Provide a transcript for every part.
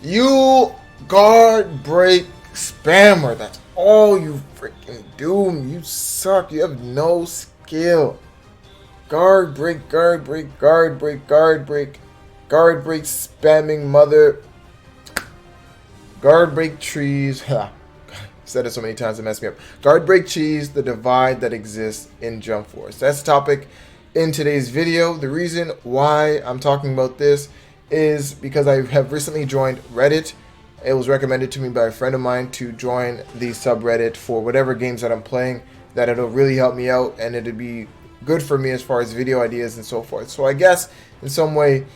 You guard break spammer. That's all you freaking do. You suck. You have no skill. Guard break, guard break, guard break, guard break, guard break spamming mother. Guard break trees. Ha. Said it so many times it messed me up. Guard break cheese, the divide that exists in Jump Force. That's the topic in today's video. The reason why I'm talking about this is because I have recently joined Reddit. It was recommended to me by a friend of mine to join the subreddit for whatever games that I'm playing, that it'll really help me out and it'll be good for me as far as video ideas and so forth. So I guess in some way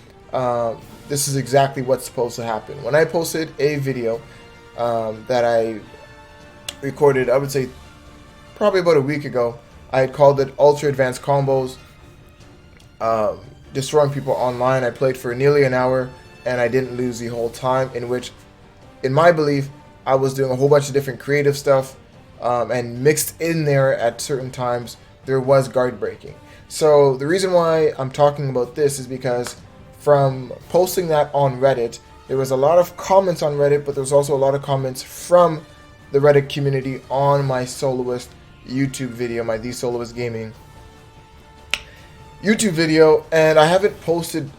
this is exactly what's supposed to happen. When I posted a video that I recorded, I would say probably about a week ago, I had called it Ultra Advanced Combos, destroying people online. I played for nearly an hour and I didn't lose the whole time, in which, in my belief, I was doing a whole bunch of different creative stuff, and mixed in there at certain times there was guard breaking. So the reason why I'm talking about this is because from posting that on Reddit, there was a lot of comments on Reddit, but there was also a lot of comments from the Reddit community on my Soloist YouTube video, my THEESOLOIST Gaming YouTube video, and I haven't posted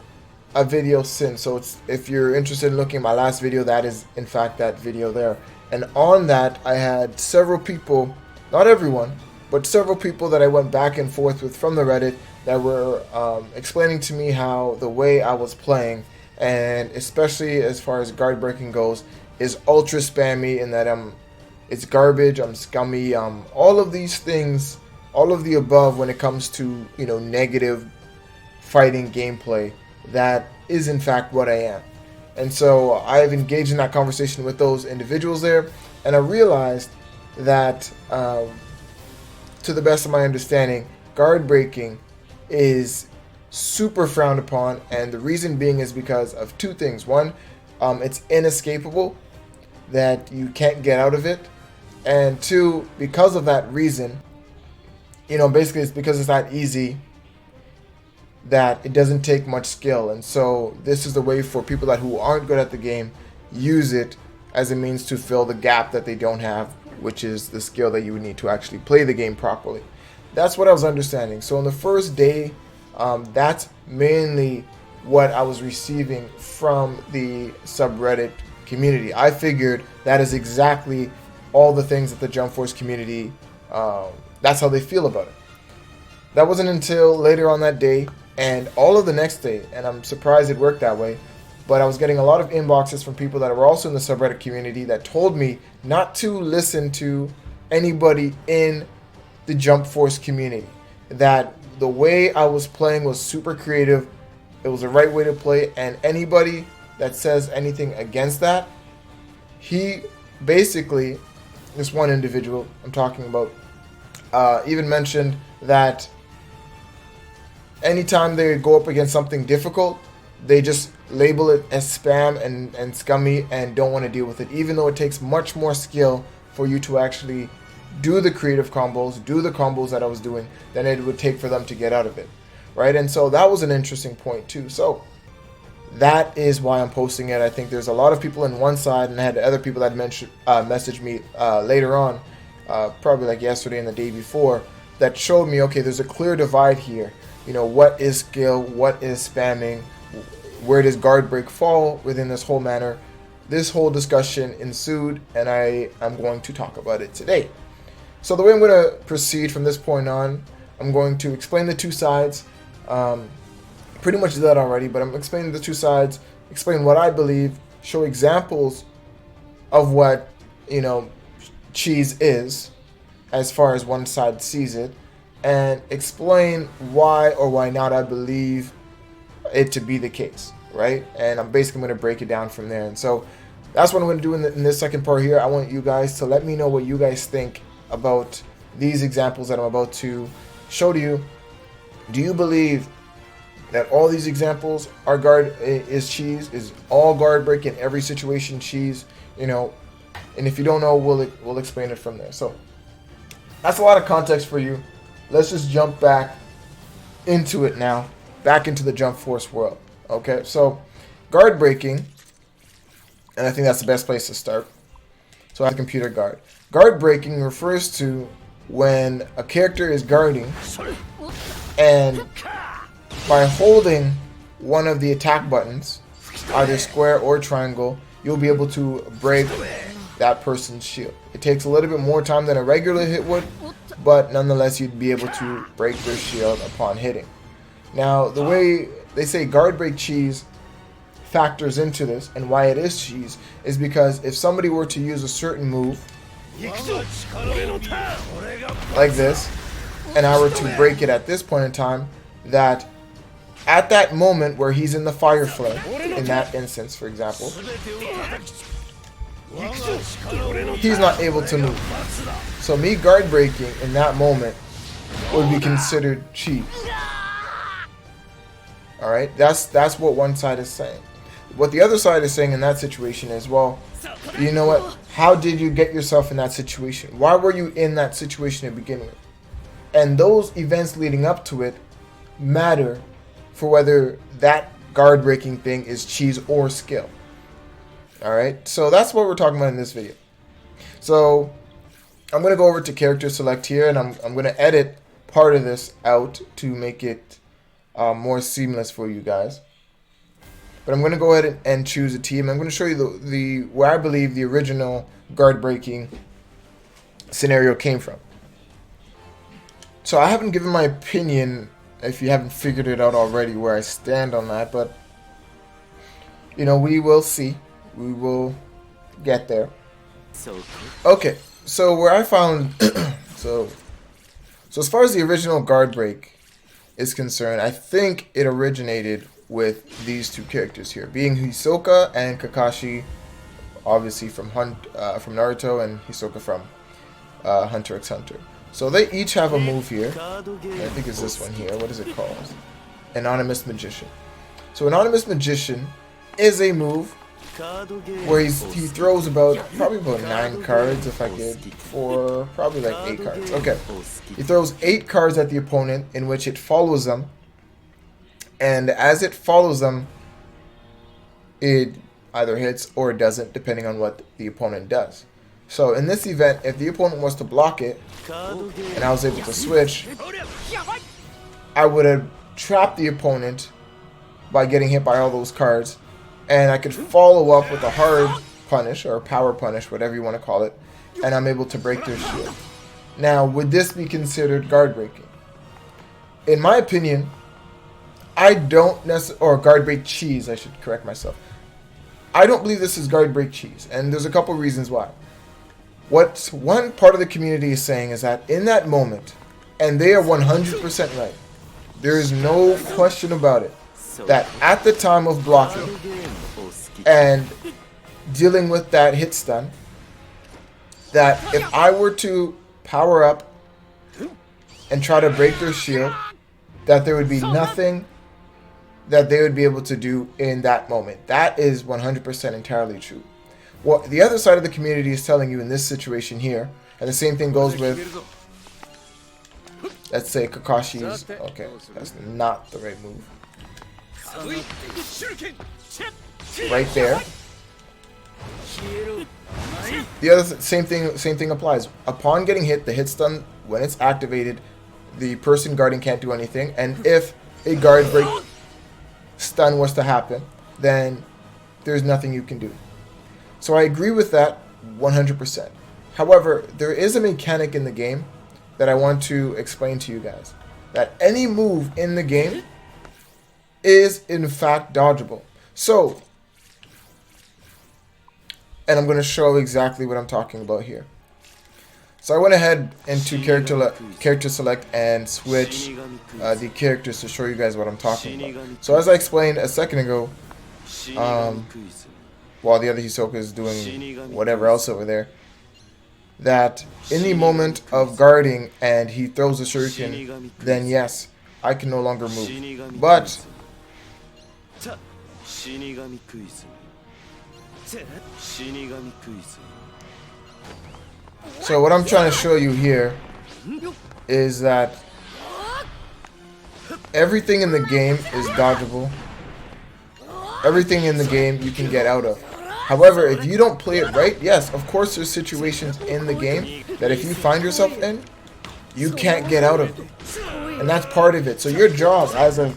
a video since. So if you're interested in looking at my last video, that is in fact that video there. And on that, I had several people, not everyone, but several people that I went back and forth with from the Reddit that were explaining to me how the way I was playing, and especially as far as guard breaking goes, is ultra spammy, and that it's garbage, I'm scummy, all of these things, all of the above when it comes to, you know, negative fighting gameplay. That is in fact what I am. And so I've engaged in that conversation with those individuals there, and I realized that to the best of my understanding, guard breaking is super frowned upon, and the reason being is because of two things. One, it's inescapable, that you can't get out of it, and two, because of that reason, you know, basically it's because it's that easy that it doesn't take much skill. And so this is the way for people who aren't good at the game, use it as a means to fill the gap that they don't have, which is the skill that you would need to actually play the game properly. That's what I was understanding. So on the first day, that's mainly what I was receiving from the subreddit community. I figured that is exactly all the things that the Jump Force community, that's how they feel about it. That wasn't until later on that day and all of the next day, and I'm surprised it worked that way, but I was getting a lot of inboxes from people that were also in the subreddit community that told me not to listen to anybody in the Jump Force community, that the way I was playing was super creative, it was the right way to play, and anybody that says anything against that, he basically, this one individual I'm talking about, even mentioned that anytime they go up against something difficult, they just label it as spam and scummy and don't want to deal with it, even though it takes much more skill for you to actually do the creative combos, do the combos that I was doing, than it would take for them to get out of it, right? And so that was an interesting point too. So that is why I'm posting it. I think there's a lot of people on one side, and I had other people that messaged me later on, probably like yesterday and the day before, that showed me, okay, there's a clear divide here. You know, what is skill, what is spamming, where does guard break fall within this whole manner? This whole discussion ensued, and I am going to talk about it today. So the way I'm going to proceed from this point on, I'm going to explain the two sides. Pretty much did that already, but I'm explaining the two sides, explain what I believe, show examples of what, you know, cheese is as far as one side sees it, and explain why or why not I believe it to be the case, right? And I'm basically going to break it down from there. And so that's what I'm going to do in this second part here. I want you guys to let me know what you guys think about these examples that I'm about to show to you. Do you believe that all these examples are is cheese? Is all guard break in every situation cheese? You know, and if you don't know, we'll explain it from there. So that's a lot of context for you. Let's just jump back into it now, back into the Jump Force world. Okay, so guard breaking And I think that's the best place to start. So I have computer guard. Guard breaking refers to when a character is guarding, and by holding one of the attack buttons, either square or triangle, you'll be able to break that person's shield. It takes a little bit more time than a regular hit would, but nonetheless you'd be able to break their shield upon hitting. Now, the way they say guard break cheese factors into this, and why it is cheese, is because if somebody were to use a certain move like this, and I were to break it at this point in time, that at that moment where he's in the fire flame, in that instance, for example, he's not able to move. So me guard breaking in that moment would be considered cheese. Alright, that's what one side is saying. What the other side is saying in that situation is, well, you know what? How did you get yourself in that situation? Why were you in that situation to begin with? And those events leading up to it matter for whether that guard breaking thing is cheese or skill. Alright, so that's what we're talking about in this video. So I'm going to go over to character select here, and I'm going to edit part of this out to make it more seamless for you guys. But I'm going to go ahead and choose a team. I'm going to show you the where I believe the original guard breaking scenario came from. So I haven't given my opinion, if you haven't figured it out already, where I stand on that, but you know, we will see. We will get there. Okay, so where I found so as far as the original guard break is concerned, I think it originated with these two characters here, being Hisoka and Kakashi, obviously from Naruto, and Hisoka from Hunter x Hunter. So they each have a move here. I think it's this one here. What is it called? Anonymous Magician. So Anonymous Magician is a move where he throws probably about 9 cards, if I get 4, probably like 8 cards. Okay. He throws 8 cards at the opponent, in which it follows them. And as it follows them, it either hits or it doesn't, depending on what the opponent does. So in this event, if the opponent was to block it, and I was able to switch, I would have trapped the opponent by getting hit by all those cards, and I could follow up with a hard punish, or power punish, whatever you want to call it, and I'm able to break their shield. Now, would this be considered guard breaking? In my opinion, I don't necessarily, or guard break cheese, I should correct myself. I don't believe this is guard break cheese, and there's a couple reasons why. What one part of the community is saying is that in that moment, and they are 100% right, there is no question about it, that at the time of blocking and dealing with that hit stun, that if I were to power up and try to break their shield, that there would be nothing that they would be able to do in that moment. That is 100% entirely true. What the other side of the community is telling you in this situation here, and the same thing goes with, let's say, Kakashi's, okay, that's not the right move. Right there. The other same thing applies. Upon getting hit, the hit stun, when it's activated, the person guarding can't do anything, and if a guard break stun was to happen, then there's nothing you can do. So I agree with that 100%. However, there is a mechanic in the game that I want to explain to you guys. That any move in the game is in fact dodgeable. So, and I'm going to show exactly what I'm talking about here. So I went ahead into character select and switch the characters to show you guys what I'm talking about. So as I explained a second ago, while the other Hisoka is doing whatever else over there, that in the moment of guarding and he throws a shuriken, then yes, I can no longer move. But so what I'm trying to show you here is that everything in the game is dodgeable. Everything in the game you can get out of. However, if you don't play it right, yes, of course there's situations in the game that if you find yourself in, you can't get out of it. And that's part of it. So your job as a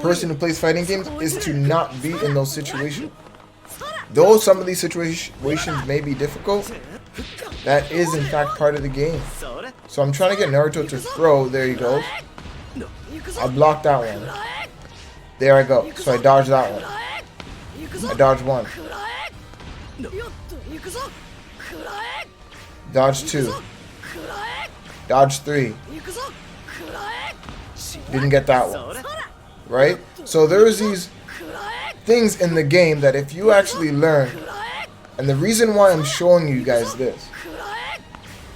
person who plays fighting games is to not be in those situations. Though some of these situations may be difficult, that is in fact part of the game. So I'm trying to get Naruto to throw. There he goes. I blocked that one. There I go. So I dodged that one. I dodged one. Dodge 2. Dodge 3. Didn't get that one. Right? So there's these things in the game that if you actually learn, and the reason why I'm showing you guys this,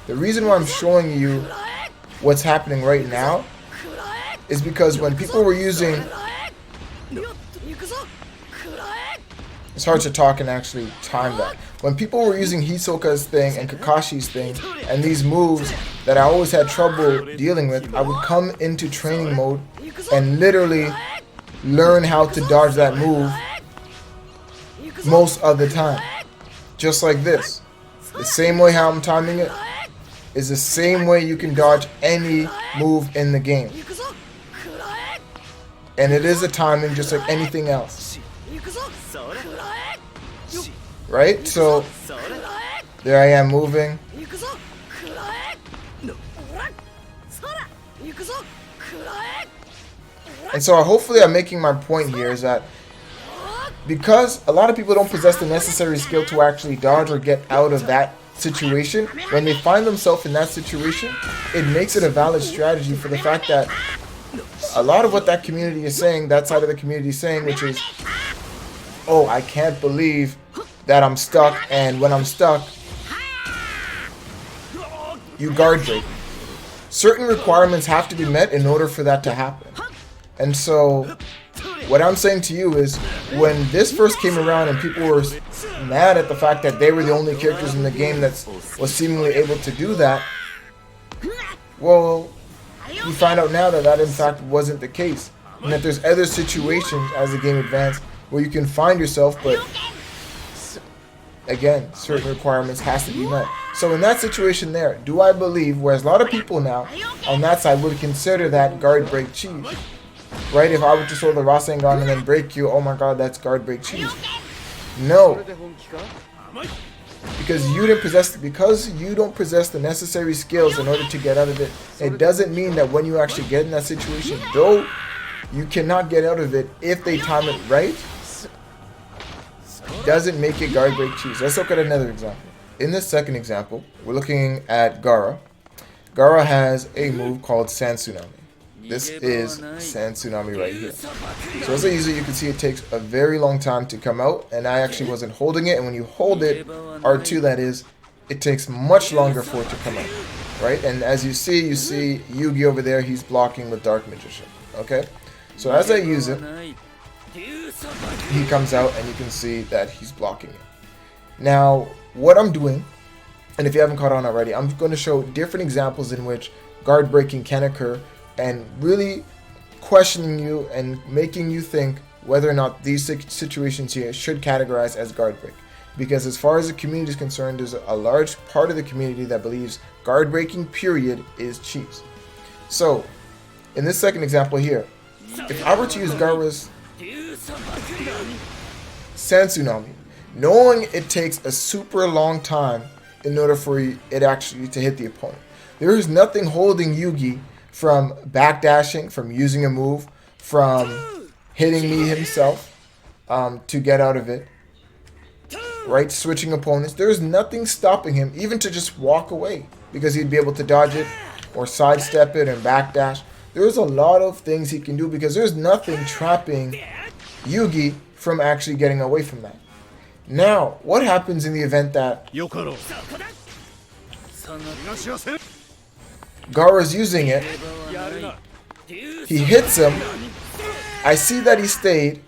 the reason why I'm showing you what's happening right now is because when people were using, it's hard to talk and actually time that. When people were using Hisoka's thing and Kakashi's thing and these moves that I always had trouble dealing with, I would come into training mode and literally learn how to dodge that move most of the time. Just like this. The same way how I'm timing it is the same way you can dodge any move in the game. And it is a timing just like anything else. Right? So, there I am moving. And so hopefully I'm making my point here is that because a lot of people don't possess the necessary skill to actually dodge or get out of that situation, when they find themselves in that situation, it makes it a valid strategy for the fact that a lot of what that community is saying, that side of the community is saying, which is, oh, I can't believe that I'm stuck, and when I'm stuck, you guard break. Certain requirements have to be met in order for that to happen. And so what I'm saying to you is, when this first came around and people were mad at the fact that they were the only characters in the game that was seemingly able to do that, well, you find out now that that in fact wasn't the case. And that there's other situations as the game advances where you can find yourself, but again, certain requirements has to be met. So in that situation there, do I believe, whereas a lot of people now on that side would consider that guard break cheese. Right? If I were to throw the Rasengan and then break you, oh my god, that's guard break cheese. No. Because you don't possess the necessary skills in order to get out of it. It doesn't mean that when you actually get in that situation, though you cannot get out of it if they time it right, doesn't make it guard break cheese. Let's look at another example. In this second example, we're looking at Gaara. Gaara has a move called Sand Tsunami. This is Sand Tsunami right here. So as I use it, you can see it takes a very long time to come out, and I actually wasn't holding it, and when you hold it, R2 that is, it takes much longer for it to come out, right? And as you see Yugi over there, he's blocking with Dark Magician, okay? So as I use it, he comes out, and you can see that he's blocking it. Now, what I'm doing, and if you haven't caught on already, I'm going to show different examples in which guard breaking can occur, and really questioning you and making you think whether or not these situations here should categorize as guard break. Because as far as the community is concerned, there's a large part of the community that believes guard breaking period is cheese. So, in this second example here, if I were to use Gaara's Sand Tsunami, knowing it takes a super long time in order for it actually to hit the opponent, there is nothing holding Yugi from backdashing, from using a move, from hitting me himself to get out of it, right? Switching opponents. There's nothing stopping him even to just walk away because he'd be able to dodge it or sidestep it and backdash. There's a lot of things he can do because there's nothing trapping Yugi from actually getting away from that. Now, what happens in the event that Gaara's using it, he hits him, I see that he stayed,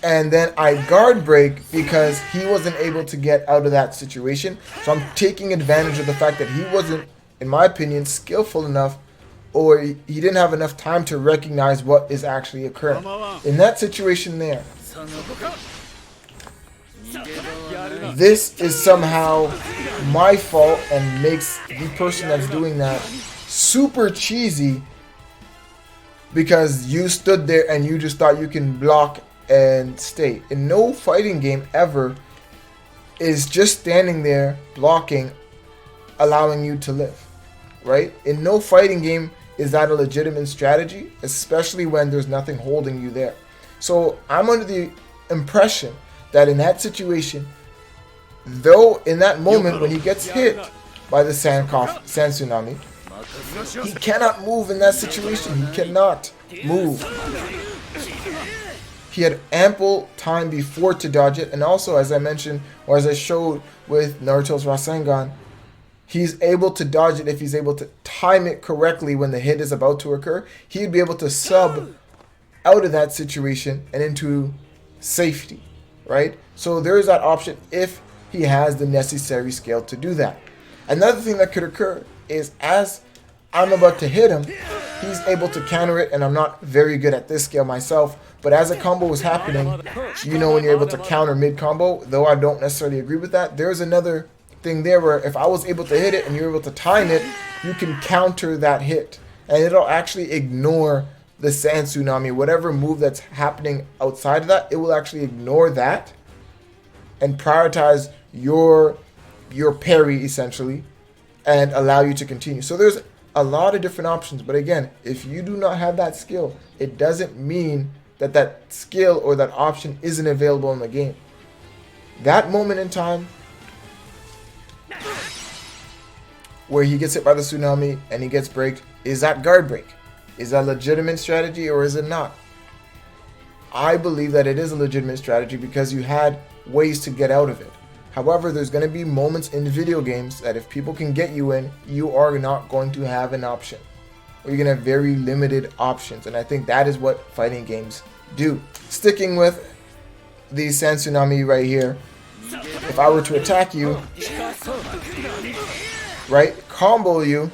and then I guard break because he wasn't able to get out of that situation. So I'm taking advantage of the fact that he wasn't, in my opinion, skillful enough, or he didn't have enough time to recognize what is actually occurring. In that situation there, this is somehow my fault and makes the person that's doing that super cheesy because you stood there and you just thought you can block and stay. In no fighting game ever is just standing there blocking allowing you to live, right? In no fighting game is that a legitimate strategy, especially when there's nothing holding you there. So I'm under the impression that in that situation, though in that moment when he gets hit by the sand tsunami, he cannot move in that situation. He cannot move. He had ample time before to dodge it, and also, as I mentioned, or as I showed with Naruto's Rasengan, he's able to dodge it if he's able to time it correctly when the hit is about to occur. He'd be able to sub out of that situation and into safety, right? So there is that option if he has the necessary skill to do that. Another thing that could occur is as I'm about to hit him, he's able to counter it, and I'm not very good at this skill myself, but as a combo was happening, you know when you're able to counter mid-combo, though I don't necessarily agree with that, there's another thing there where if I was able to hit it and you're able to time it, you can counter that hit, and it'll actually ignore the sand tsunami, whatever move that's happening outside of that, it will actually ignore that and prioritize your parry essentially and allow you to continue. So there's a lot of different options, but again, if you do not have that skill, it doesn't mean that that skill or that option isn't available in the game. That moment in time where he gets hit by the tsunami and he gets braked, is that guard break? Is that a legitimate strategy or is it not? I believe that it is a legitimate strategy because you had ways to get out of it. However, there's going to be moments in video games that if people can get you in, you are not going to have an option. Or you're going to have very limited options. And I think that is what fighting games do. Sticking with the sand tsunami right here, if I were to attack you, right, combo you,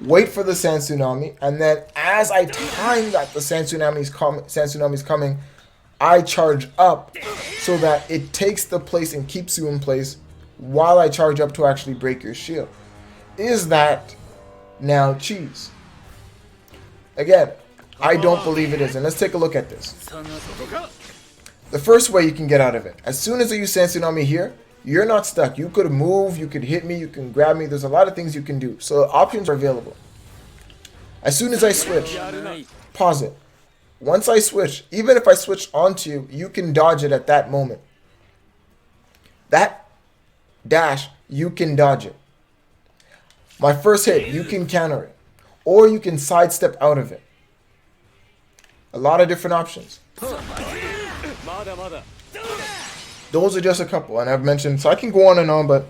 wait for the sand tsunami, and then as I time that the sand tsunami's coming, I charge up so that it takes the place and keeps you in place while I charge up to actually break your shield. Is that now cheese? Again, I don't believe it is, and let's take a look at this. The first way you can get out of it, as soon as I use sand tsunami here, you're not stuck. You could move, you could hit me, you can grab me. There's a lot of things you can do. So options are available. As soon as I switch, pause it. Once I switch, even if I switch onto you, you can dodge it at that moment. That dash, you can dodge it. My first hit, you can counter it. Or you can sidestep out of it. A lot of different options. Those are just a couple, and I've mentioned, so I can go on and on, but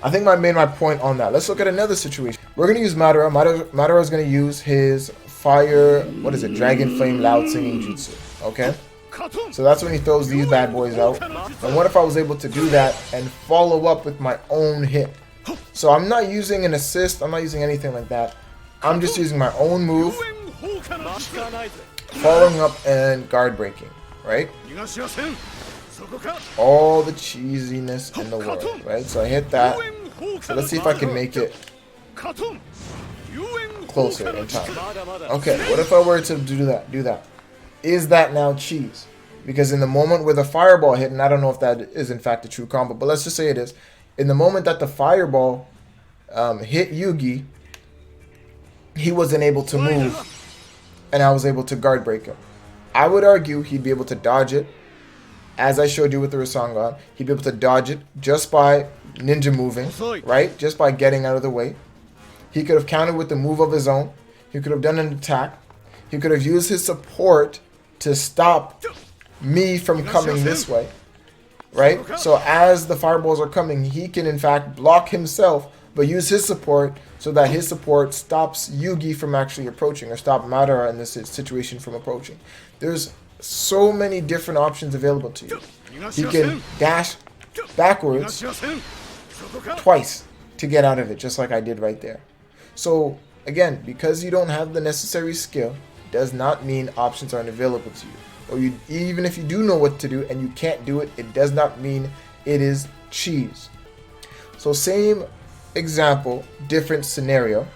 I think I made my point on that. Let's look at another situation. We're going to use Madara. Madara is going to use his fire, what is it, Dragon Flame Loud Singing Jutsu, okay? So that's when he throws these bad boys out. And what if I was able to do that and follow up with my own hit? So I'm not using an assist, I'm not using anything like that. I'm just using my own move, following up and guard breaking, right? All the cheesiness in the world, right? So I hit that. So let's see if I can make it closer in time. Okay, what if I were to do that? Is that now cheese? Because in the moment where the fireball hit, and I don't know if that is in fact a true combo, but let's just say it is. In the moment that the fireball hit Yugi, he wasn't able to move, and I was able to guard break him. I would argue he'd be able to dodge it, as I showed you with the Rasengan. He'd be able to dodge it just by ninja moving, right? Just by getting out of the way. He could have countered with the move of his own. He could have done an attack. He could have used his support to stop me from coming this way, right? So as the fireballs are coming, he can in fact block himself, but use his support so that his support stops Yugi from actually approaching, or stop Madara in this situation from approaching. There's so many different options available to you. He can dash backwards twice to get out of it, just like I did right there. So again, because you don't have the necessary skill, does not mean options aren't available to you. or even if you do know what to do and you can't do it, it does not mean it is cheese. So same example, different scenario.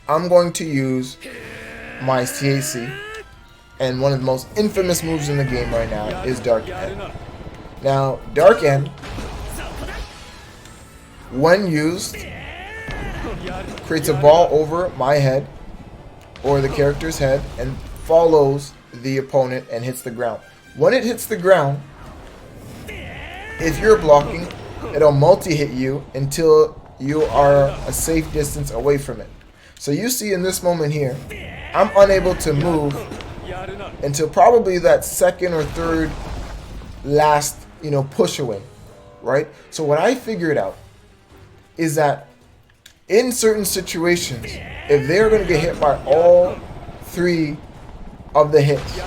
I'm going to use my CAC, and one of the most infamous moves in the game right now is Dark End. Now, Dark End, when used, creates a ball over my head or the character's head and follows the opponent and hits the ground. When it hits the ground, if you're blocking, it'll multi-hit you until you are a safe distance away from it. So you see in this moment here, I'm unable to move until probably that second or third last, push away, right? So what I figured out is that in certain situations, if they're going to get hit by all 3 of the hits,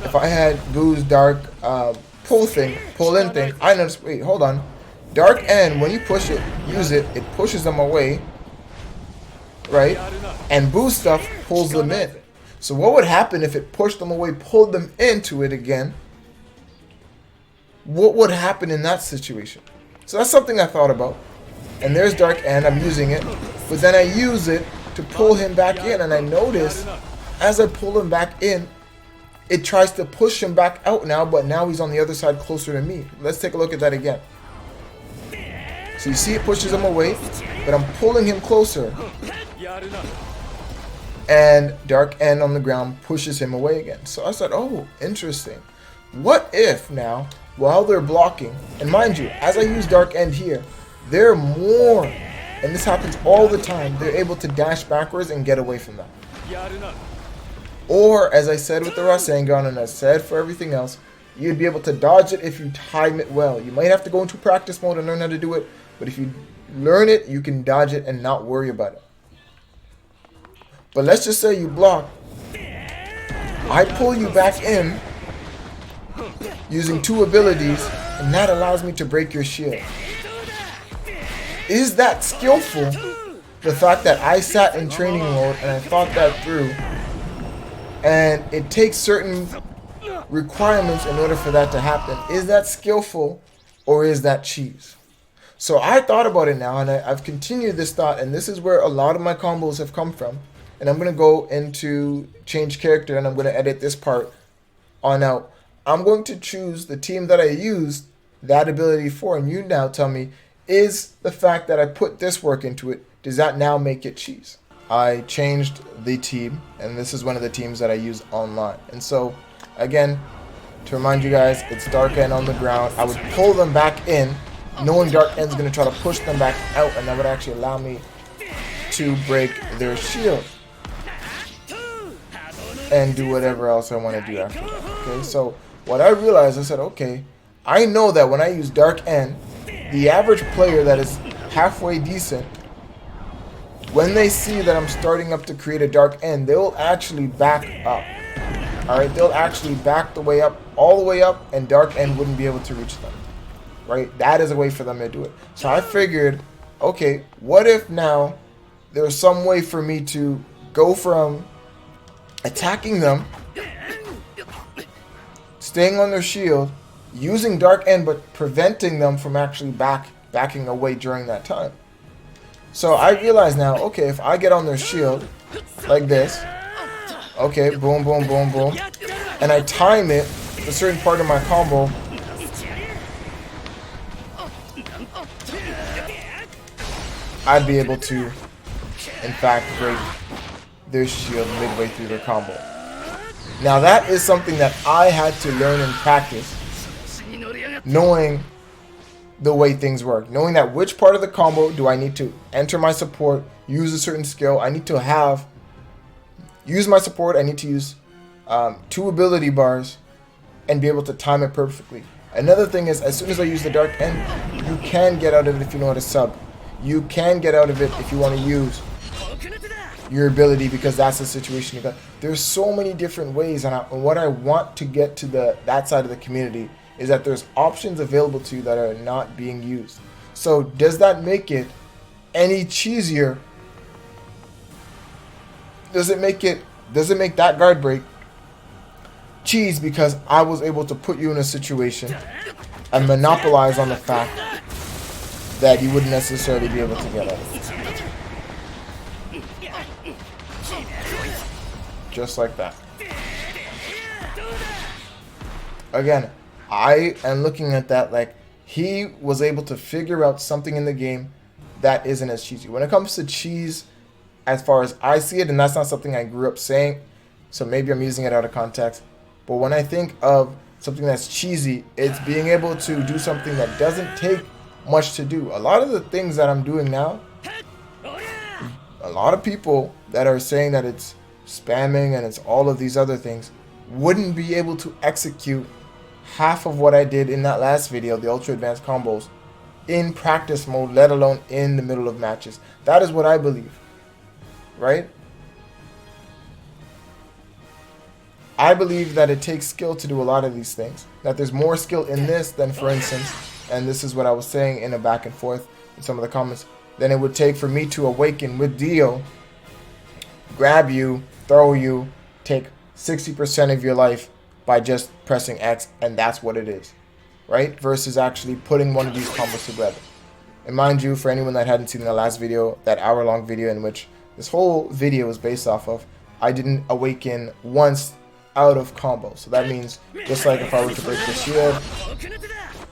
if I had Boo's Dark pull in thing, I noticed, wait, hold on. Dark End, when you push it, use it, it pushes them away, right? And Boo stuff pulls them in. So what would happen if it pushed them away, pulled them into it again? What would happen in that situation? So that's something I thought about. And there's Dark End, I'm using it. But then I use it to pull him back in, and I notice as I pull him back in, it tries to push him back out now, but now he's on the other side closer to me. Let's take a look at that again. So you see it pushes him away, but I'm pulling him closer. And Dark End on the ground pushes him away again. So I said, oh, interesting. What if now, while they're blocking, and mind you, as I use Dark End here, they're more, and this happens all the time, they're able to dash backwards and get away from that. Or, as I said with the Rasengan, and I said for everything else, you'd be able to dodge it if you time it well. You might have to go into practice mode and learn how to do it, but if you learn it, you can dodge it and not worry about it. But let's just say you block. I pull you back in using 2 abilities, and that allows me to break your shield. Is that skillful? The fact that I sat in training mode and I thought that through, and it takes certain requirements in order for that to happen. Is that skillful, or is that cheese? So I thought about it now, and I've continued this thought, and this is where a lot of my combos have come from. And I'm going to go into change character, and I'm going to edit this part on out. I'm going to choose the team that I used that ability for, and you now tell me, is the fact that I put this work into it, does that now make it cheese? I changed the team, and this is one of the teams that I use online. And so, again, to remind you guys, it's Dark End on the ground. I would pull them back in, knowing Dark End's going to try to push them back out, and that would actually allow me to break their shield and do whatever else I want to do after that. Okay, so what I realized, I said, okay, I know that when I use Dark End, the average player that is halfway decent, when they see that I'm starting up to create a Dark End, they'll actually back up. Alright, they'll actually back the way up, all the way up, and Dark End wouldn't be able to reach them. Right? That is a way for them to do it. So I figured, okay, what if now there's some way for me to go from attacking them, staying on their shield, using Dark End, but preventing them from actually backing away during that time. So I realize now, okay, if I get on their shield like this, okay, boom, boom, boom, boom, and I time it, a certain part of my combo, I'd be able to, in fact, break their shield midway through their combo. Now that is something that I had to learn and practice, knowing the way things work, knowing that which part of the combo do I need to enter my support, use a certain skill, I need to use my support, I need to use 2 ability bars and be able to time it perfectly. Another thing is, as soon as I use the Dark End, you can get out of it if you know how to sub. You can get out of it if you want to use your ability, because that's the situation you got. There's so many different ways, and what I want to get to that side of the community is that there's options available to you that are not being used. So does that make it any cheesier? Does it make that guard break cheese because I was able to put you in a situation and monopolize on the fact that you wouldn't necessarily be able to get out of it. Just like that. Again, I am looking at that like he was able to figure out something in the game that isn't as cheesy. When it comes to cheese, as far as I see it, and that's not something I grew up saying, so maybe I'm using it out of context, but when I think of something that's cheesy, it's being able to do something that doesn't take much to do. A lot of the things that I'm doing now, a lot of people that are saying that it's spamming and it's all of these other things wouldn't be able to execute half of what I did in that last video, the ultra advanced combos, in practice mode, let alone in the middle of matches. That is what I believe, right? I believe that it takes skill to do a lot of these things, that there's more skill in this than, for instance, and this is what I was saying in a back and forth in some of the comments, than it would take for me to awaken with Dio, grab you, throw you, take 60% of your life by just pressing X, and that's what it is, right? Versus actually putting one of these combos together. And mind you, for anyone that hadn't seen the last video, that hour-long video in which this whole video is based off of, I didn't awaken once out of combo. So that means, just like if I were to break the shield,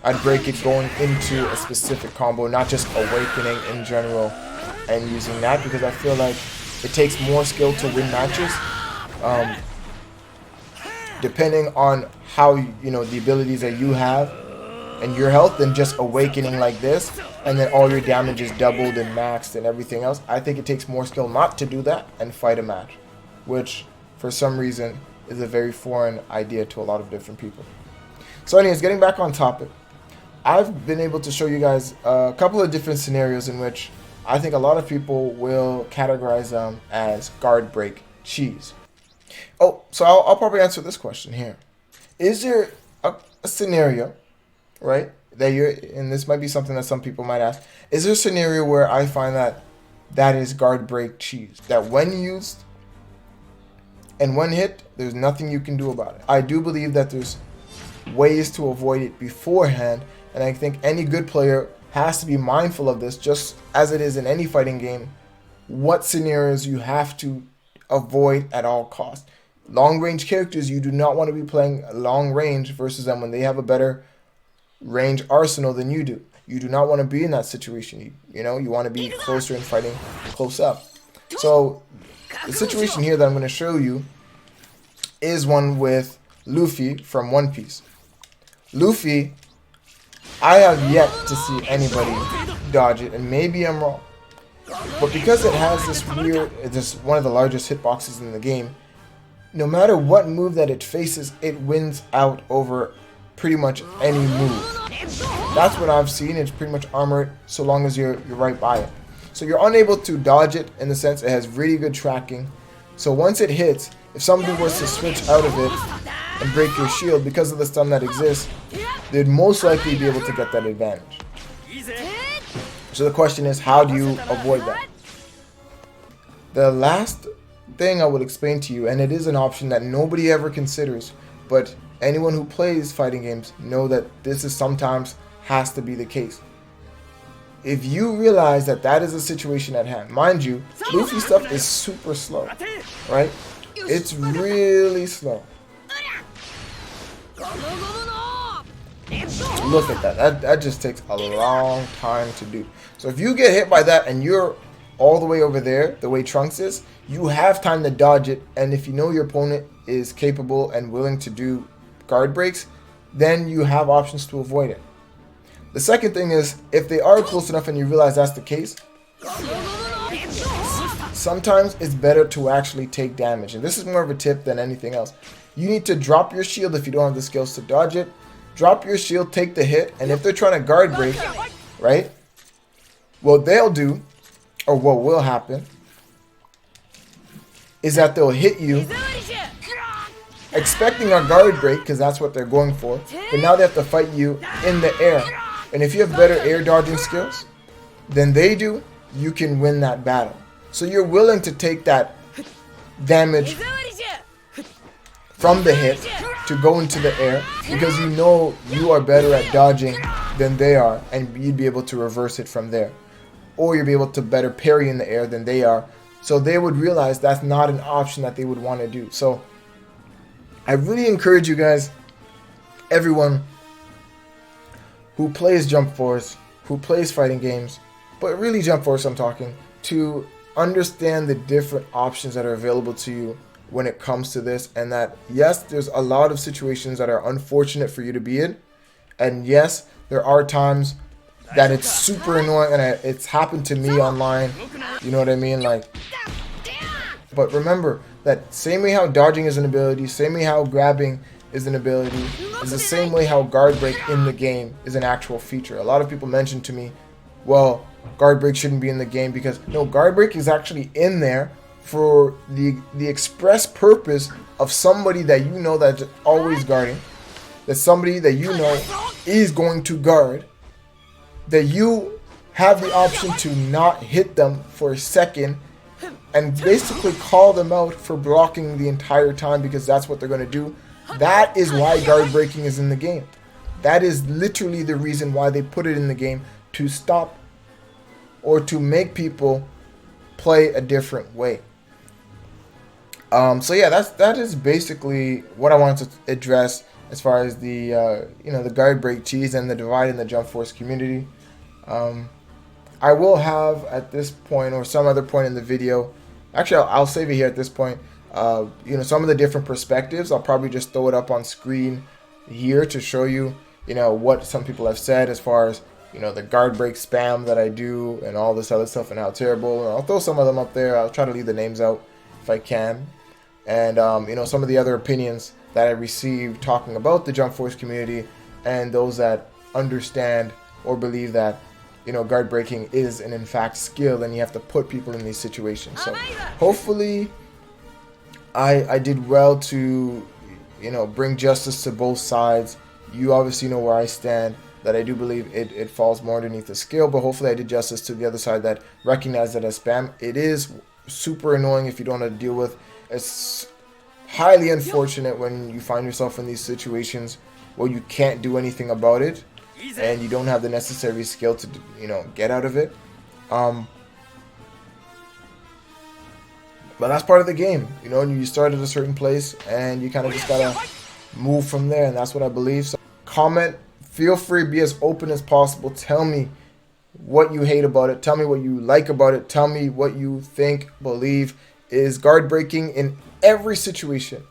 I'd break it going into a specific combo, not just awakening in general and using that, because I feel like it takes more skill to win matches. Depending on how, you know, the abilities that you have and your health, than just awakening like this and then all your damage is doubled and maxed and everything else. I think it takes more skill not to do that and fight a match, which for some reason is a very foreign idea to a lot of different people. So anyways, getting back on topic, I've been able to show you guys a couple of different scenarios in which I think a lot of people will categorize them as guard break cheese. Oh, so I'll probably answer this question here. Is there a scenario, right, that you're, and this might be something that some people might ask, is there a scenario where I find that is guard break cheese, that when used and when hit, there's nothing you can do about it? I do believe that there's ways to avoid it beforehand, and I think any good player has to be mindful of this, just as it is in any fighting game, what scenarios you have to avoid at all costs. Long range characters, you do not want to be playing long range versus them when they have a better range arsenal than you do. You do not want to be in that situation. You know, you want to be closer and fighting close up. So the situation here that I'm going to show you is one with Luffy from One Piece. Luffy, I have yet to see anybody dodge it, and maybe I'm wrong, but because it has this weird, this one of the largest hitboxes in the game, no matter what move that it faces, it wins out over pretty much any move. That's what I've seen. It's pretty much armored so long as you're right by it. So you're unable to dodge it in the sense it has really good tracking. So once it hits, if somebody was to switch out of it and break your shield because of the stun that exists, they'd most likely be able to get that advantage. So the question is, how do you avoid that? The last thing I will explain to you, and it is an option that nobody ever considers, but anyone who plays fighting games know that this is sometimes has to be the case. If you realize that that is a situation at hand, mind you, Luffy stuff is super slow, right? It's really slow. Look at that. That just takes a long time to do. So if you get hit by that and you're all the way over there, the way Trunks is, you have time to dodge it. And if you know your opponent is capable and willing to do guard breaks, then you have options to avoid it. The second thing is, if they are close enough and you realize that's the case, sometimes it's better to actually take damage. And this is more of a tip than anything else. You need to drop your shield if you don't have the skills to dodge it. Drop your shield, take the hit, and if they're trying to guard break, right, what they'll do, or what will happen, is that they'll hit you expecting a guard break, because that's what they're going for, but now they have to fight you in the air. And if you have better air dodging skills than they do, you can win that battle. So you're willing to take that damage from the hit to go into the air because you know you are better at dodging than they are, and you'd be able to reverse it from there. Or you'll be able to better parry in the air than they are. So they would realize that's not an option that they would want to do. So I really encourage you guys, everyone who plays Jump Force, who plays fighting games, but really Jump Force I'm talking, to understand the different options that are available to you when it comes to this, and that yes, there's a lot of situations that are unfortunate for you to be in, and yes, there are times that it's super annoying, and it's happened to me online, you know what I mean, like, but remember that same way how dodging is an ability, same way how grabbing is an ability, is the same way how guard break in the game is an actual feature. A lot of people mention to me, well, guard break shouldn't be in the game, because no, guard break is actually in there for the express purpose of somebody that you know that's always guarding, that somebody that you know is going to guard, that you have the option to not hit them for a second and basically call them out for blocking the entire time, because that's what they're going to do. That is why guard breaking is in the game. That is literally the reason why they put it in the game, to stop or to make people play a different way. So yeah, that is basically what I wanted to address as far as the the guard break cheese and the divide in the Jump Force community. I will have at this point or some other point in the video, actually I'll save it here at this point, some of the different perspectives. I'll probably just throw it up on screen here to show you, what some people have said as far as, the guard break spam that I do and all this other stuff and how terrible. And I'll throw some of them up there. I'll try to leave the names out if I can. And, some of the other opinions that I received talking about the Jump Force community, and those that understand or believe that, guard breaking is an in fact skill and you have to put people in these situations. So hopefully I did well to, bring justice to both sides. You obviously know where I stand, that I do believe it falls more underneath the skill, but hopefully I did justice to the other side that recognize that as spam. It is super annoying if you don't know how to deal with. It's highly unfortunate when you find yourself in these situations where you can't do anything about it and you don't have the necessary skill to, get out of it. But that's part of the game, you start at a certain place and you kind of just gotta move from there, and that's what I believe. So comment, feel free, be as open as possible. Tell me what you hate about it, tell me what you like about it, tell me what you think, believe is guard breaking in every situation.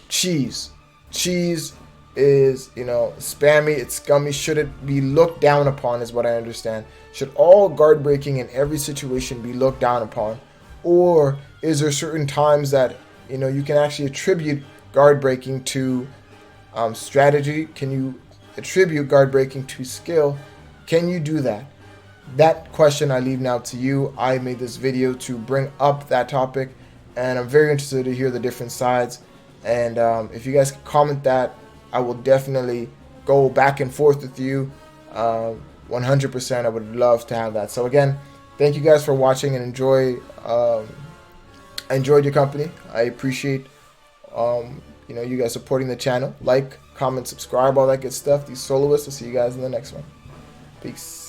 Cheese is, spammy, it's scummy. Should it be looked down upon is what I understand. Should all guard breaking in every situation be looked down upon? Or is there certain times that, you can actually attribute guard breaking to strategy? Can you attribute guard breaking to skill? Can you do that? That question I leave now to you. I made this video to bring up that topic, and I'm very interested to hear the different sides. And if you guys can comment that, I will definitely go back and forth with you. 100%. I would love to have that. So again, thank you guys for watching, and I enjoyed your company. I appreciate you guys supporting the channel. Like, comment, subscribe, all that good stuff. These Soloists. I'll see you guys in the next one. Peace.